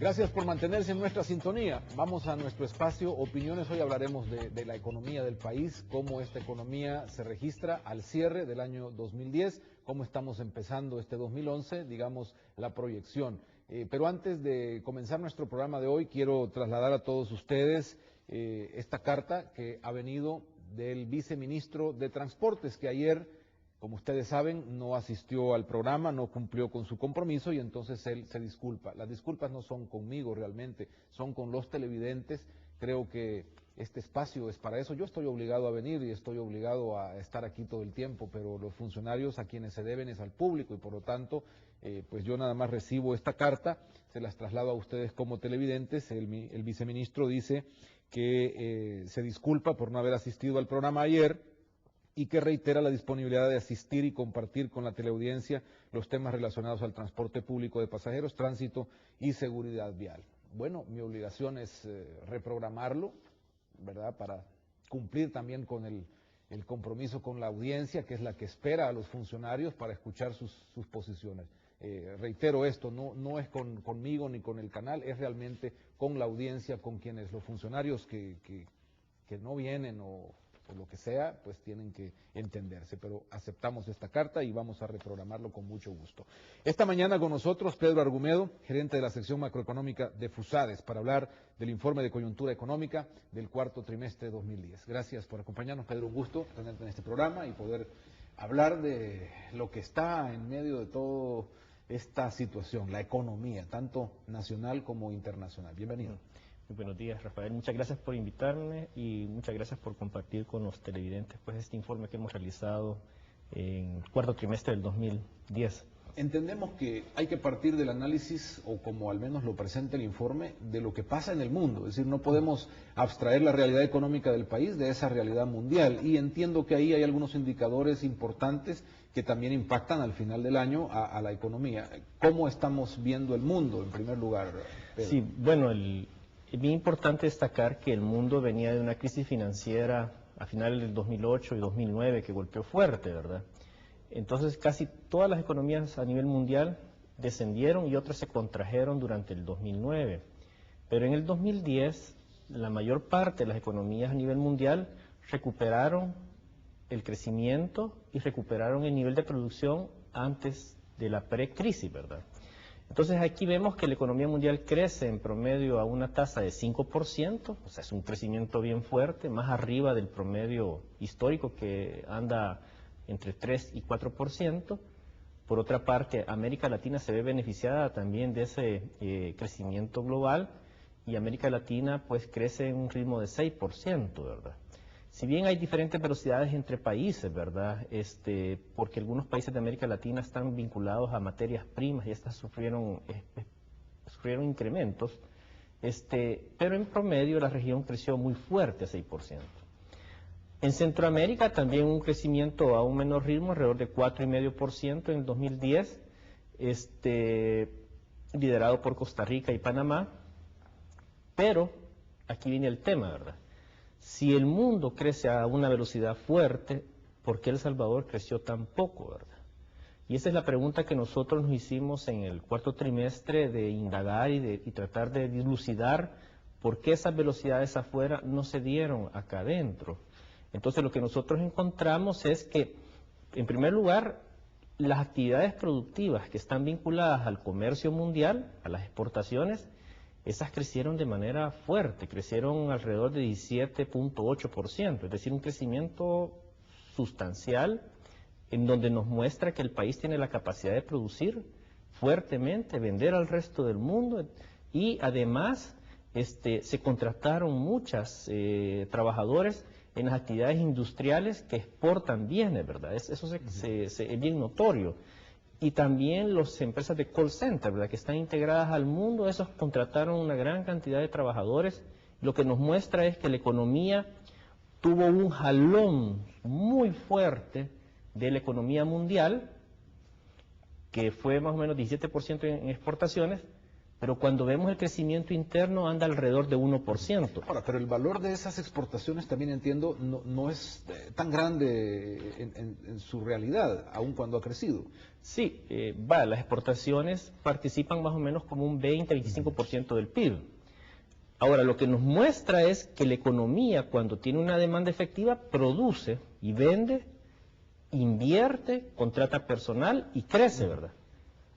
Gracias por mantenerse en nuestra sintonía. Vamos a nuestro espacio Opiniones. Hoy hablaremos de la economía del país, cómo esta economía se registra al cierre del año 2010, cómo estamos empezando este 2011, digamos, la proyección. Pero antes de comenzar nuestro programa de hoy, quiero trasladar a todos ustedes esta carta que ha venido del viceministro de Transportes, que ayer, como ustedes saben, no asistió al programa, no cumplió con su compromiso y entonces él se disculpa. Las disculpas no son conmigo realmente, son con los televidentes. Creo que este espacio es para eso. Yo estoy obligado a venir y estoy obligado a estar aquí todo el tiempo, pero los funcionarios a quienes se deben es al público y por lo tanto, pues yo nada más recibo esta carta, se las traslado a ustedes como televidentes. El viceministro dice que se disculpa por no haber asistido al programa ayer, y que reitera la disponibilidad de asistir y compartir con la teleaudiencia los temas relacionados al transporte público de pasajeros, tránsito y seguridad vial. Bueno, mi obligación es reprogramarlo, ¿verdad?, para cumplir también con el compromiso con la audiencia, que es la que espera a los funcionarios para escuchar sus posiciones. Reitero esto, no es conmigo ni con el canal, es realmente con la audiencia, con quienes los funcionarios que no vienen o lo que sea, pues tienen que entenderse, pero aceptamos esta carta y vamos a reprogramarlo con mucho gusto. Esta mañana con nosotros Pedro Argumedo, gerente de la sección macroeconómica de FUSADES, para hablar del informe de coyuntura económica del cuarto trimestre de 2010. Gracias por acompañarnos, Pedro, un gusto tenerte en este programa y poder hablar de lo que está en medio de toda esta situación, la economía, tanto nacional como internacional. Bienvenido. Muy buenos días, Rafael. Muchas gracias por invitarme y muchas gracias por compartir con los televidentes pues este informe que hemos realizado en el cuarto trimestre del 2010. Entendemos que hay que partir del análisis, o como al menos lo presenta el informe, de lo que pasa en el mundo. Es decir, no podemos abstraer la realidad económica del país de esa realidad mundial. Y entiendo que ahí hay algunos indicadores importantes que también impactan al final del año a la economía. ¿Cómo estamos viendo el mundo, en primer lugar, Pedro? Sí, bueno, es bien importante destacar que el mundo venía de una crisis financiera a finales del 2008 y 2009 que golpeó fuerte, ¿verdad? Entonces casi todas las economías a nivel mundial descendieron y otras se contrajeron durante el 2009. Pero en el 2010 la mayor parte de las economías a nivel mundial recuperaron el crecimiento y recuperaron el nivel de producción antes de la precrisis, ¿verdad? Entonces aquí vemos que la economía mundial crece en promedio a una tasa de 5%, o sea, es un crecimiento bien fuerte, más arriba del promedio histórico que anda entre 3 y 4%. Por otra parte, América Latina se ve beneficiada también de ese crecimiento global y América Latina pues crece en un ritmo de 6%, ¿verdad? Si bien hay diferentes velocidades entre países, ¿verdad? Porque algunos países de América Latina están vinculados a materias primas y estas sufrieron incrementos, pero en promedio la región creció muy fuerte, a 6%. En Centroamérica también un crecimiento a un menor ritmo, alrededor de 4,5% en el 2010, liderado por Costa Rica y Panamá, pero aquí viene el tema, ¿verdad? Si el mundo crece a una velocidad fuerte, ¿por qué El Salvador creció tan poco, verdad? Y esa es la pregunta que nosotros nos hicimos en el cuarto trimestre, de indagar y tratar de dilucidar por qué esas velocidades afuera no se dieron acá adentro. Entonces lo que nosotros encontramos es que, en primer lugar, las actividades productivas que están vinculadas al comercio mundial, a las exportaciones, esas crecieron de manera fuerte, crecieron alrededor de 17,8%, es decir, un crecimiento sustancial en donde nos muestra que el país tiene la capacidad de producir fuertemente, vender al resto del mundo y además se contrataron muchas trabajadores en las actividades industriales que exportan bienes, ¿verdad? Eso es bien notorio. Y también las empresas de call center, ¿verdad?, que están integradas al mundo, esos contrataron una gran cantidad de trabajadores. Lo que nos muestra es que la economía tuvo un jalón muy fuerte de la economía mundial, que fue más o menos 17% en exportaciones, pero cuando vemos el crecimiento interno anda alrededor de 1%. Ahora, pero el valor de esas exportaciones también entiendo no es tan grande en su realidad, aun cuando ha crecido. Sí, las exportaciones participan más o menos como un 20-25% del PIB. Ahora, lo que nos muestra es que la economía, cuando tiene una demanda efectiva, produce y vende, invierte, contrata personal y crece, ¿verdad?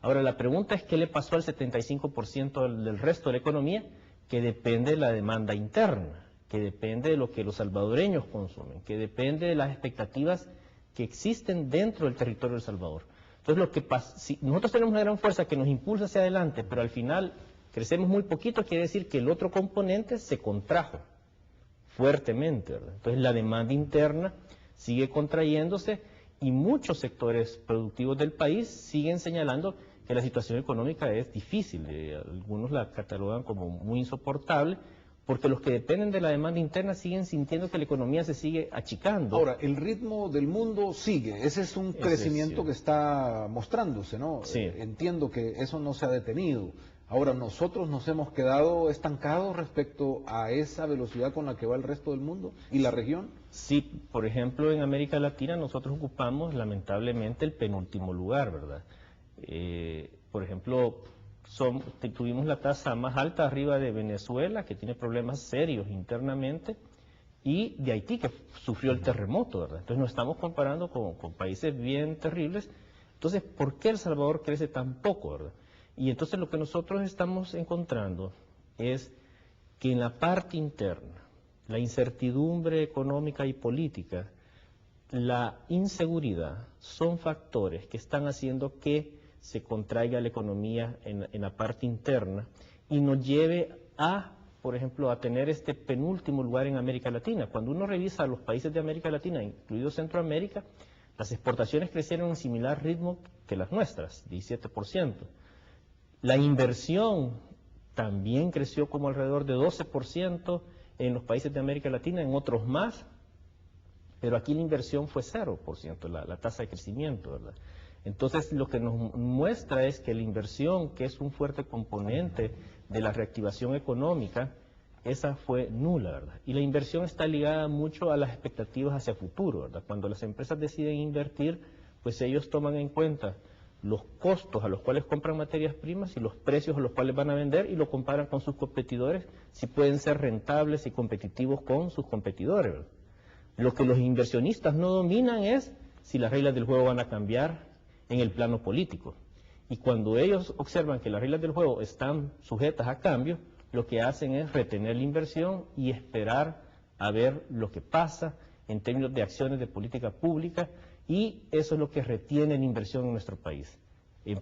Ahora, la pregunta es, ¿qué le pasó al 75% del resto de la economía? Que depende de la demanda interna, que depende de lo que los salvadoreños consumen, que depende de las expectativas que existen dentro del territorio de El Salvador. Entonces, lo que pasa, si nosotros tenemos una gran fuerza que nos impulsa hacia adelante, pero al final crecemos muy poquito, quiere decir que el otro componente se contrajo fuertemente, ¿verdad? Entonces, la demanda interna sigue contrayéndose y muchos sectores productivos del país siguen señalando que la situación económica es difícil. Algunos la catalogan como muy insoportable, porque los que dependen de la demanda interna siguen sintiendo que la economía se sigue achicando. Ahora, el ritmo del mundo sigue, ese es un crecimiento que está mostrándose, ¿no? Sí. Entiendo que eso no se ha detenido. Ahora, nosotros nos hemos quedado estancados respecto a esa velocidad con la que va el resto del mundo y la región. Sí, por ejemplo, en América Latina nosotros ocupamos lamentablemente el penúltimo lugar, ¿verdad? Por ejemplo, tuvimos la tasa más alta arriba de Venezuela, que tiene problemas serios internamente, y de Haití, que sufrió el terremoto, ¿verdad? Entonces nos estamos comparando con países bien terribles. Entonces, ¿por qué El Salvador crece tan poco, verdad? Y entonces lo que nosotros estamos encontrando es que en la parte interna, la incertidumbre económica y política, la inseguridad, son factores que están haciendo que se contraiga la economía en la parte interna y nos lleve a, por ejemplo, a tener este penúltimo lugar en América Latina. Cuando uno revisa los países de América Latina, incluido Centroamérica, las exportaciones crecieron en similar ritmo que las nuestras, 17%. La inversión también creció como alrededor de 12% en los países de América Latina, en otros más, pero aquí la inversión fue 0%, la tasa de crecimiento, ¿verdad? Entonces, lo que nos muestra es que la inversión, que es un fuerte componente de la reactivación económica, esa fue nula, ¿verdad? Y la inversión está ligada mucho a las expectativas hacia futuro, ¿verdad? Cuando las empresas deciden invertir, pues ellos toman en cuenta los costos a los cuales compran materias primas y los precios a los cuales van a vender y lo comparan con sus competidores, si pueden ser rentables y competitivos con sus competidores, ¿verdad? Lo que los inversionistas no dominan es si las reglas del juego van a cambiar en el plano político. Y cuando ellos observan que las reglas del juego están sujetas a cambio, lo que hacen es retener la inversión y esperar a ver lo que pasa en términos de acciones de política pública, y eso es lo que retiene la inversión en nuestro país. En